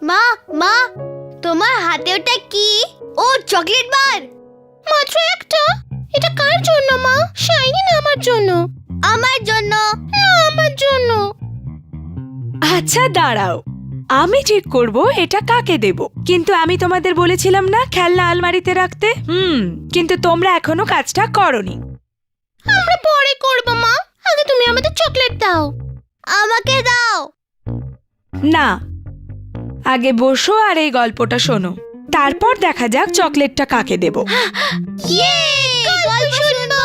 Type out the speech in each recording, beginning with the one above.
মা মা, তোমার হাতে ওটা কি? ও চকলেট বার। মাত্র একটা? এটা কার জন্য মা? শাইনি না আমার জন্য? আমার জন্য। না, আমার জন্য। আচ্ছা দাঁড়াও, আমি ঠিক করব এটা কাকে দেব। কিন্তু আমি তোমাদের বলেছিলাম না খেলনা আলমারিতে রাখতে। কিন্তু তোমরা এখনো কাজটা করোনি। আমরা পরে করব মা, আগে তুমি আমাদের চকলেট দাও। আমাকে দাও। না, আগে বসো আর এই গল্পটা শোনো, তারপর দেখা যাক চকলেটটা কাকে দেব। ইয়ে, গল্প শুনবো।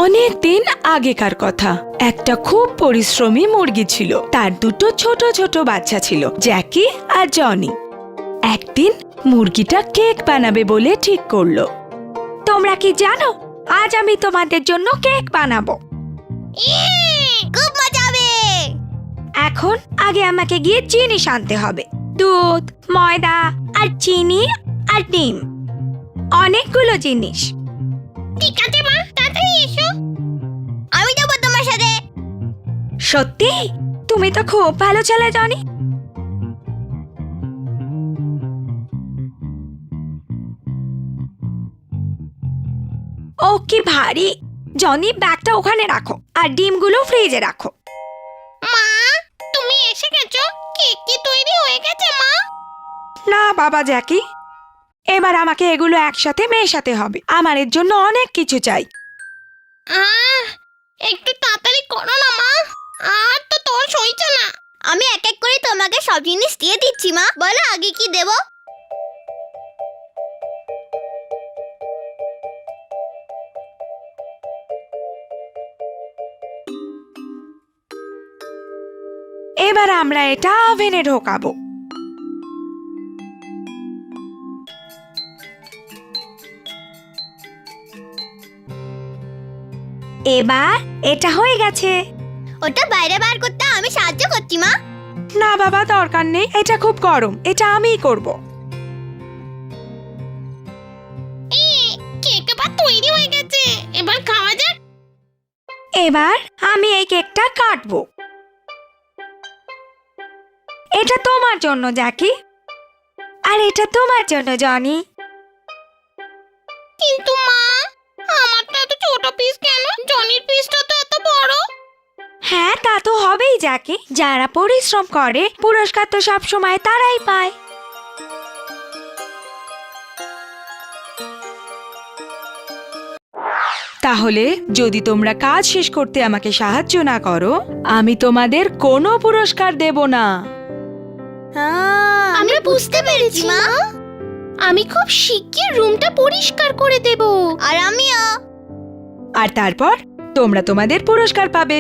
অনেক দিন আগেকার কথা, একটা খুব পরিশ্রমী মুরগি ছিল। তার দুটো ছোট ছোট বাচ্চা ছিল, জ্যাকি আর জনি। একদিন মুরগিটা কেক বানাবে বলে ঠিক করলো। তোমরা কি জানো, আজ আমি তোমাদের জন্য কেক বানাবো। খুব মজা হবে। এখন আগে আমাকে গিয়ে জিনিস আনতে হবে, দুধ, ময়দা আর চিনি আর ডিম, অনেকগুলো জিনিস। ঠিক আছে মা, তাড়াতাড়ি এসো। আমি যাবো তোমার সাথে। সত্যি? তুমি তো খুব ভালো ছেলে জনি। ও কি ভারী। জনি, ব্যাগটা ওখানে রাখো আর ডিমগুলো ফ্রিজে রাখো। মা, তুমি এসে গেছো? কেক কি তৈরি হয়ে গেছে মা? না বাবা জ্যাকি, এবার আমাকে এগুলো একসাথে মেশাতে হবে। আমার এর জন্য অনেক কিছু চাই। একটু তাড়াতাড়ি করো না মা, আর তো তোর সইছে না। আমি এক এক করে তোমাকে সব জিনিস দিয়ে দিচ্ছি মা। বলো আগে কি দেব? এবার আমরা এটা ওভেনে ঢোকাবো। এবার এটা হয়ে গেছে। ওটা বাইরে বার করতে আমি সাহায্য করছি মা। না বাবা, দরকার নেই, এটা খুব গরম, এটা আমিই করব। কেক এবার তৈরি হয়ে গেছে, এবার খাওয়া যাক। এবার আমি এই কেকটা কাটবো। এটা তোমার জন্য জ্যাকি, আর এটা তোমার জন্য জনি। কিন্তু মা, আমারটা এত ছোট পিস কেন? জনির পিসটা তো এত বড়। হ্যাঁ, তা তো হবেই জ্যাকি, যারা পরিশ্রম করে পুরস্কার তো সব সময় তারাই পায়। তাহলে যদি তোমরা কাজ শেষ করতে আমাকে সাহায্য না করো, আমি তোমাদের কোনো পুরস্কার দেব না। আমরা বুঝতে পেরেছি মা। আমি খুব শিগগির রুমটা পরিষ্কার করে দেব। আর আমিও। আর তারপর তোমরা তোমাদের পুরস্কার পাবে।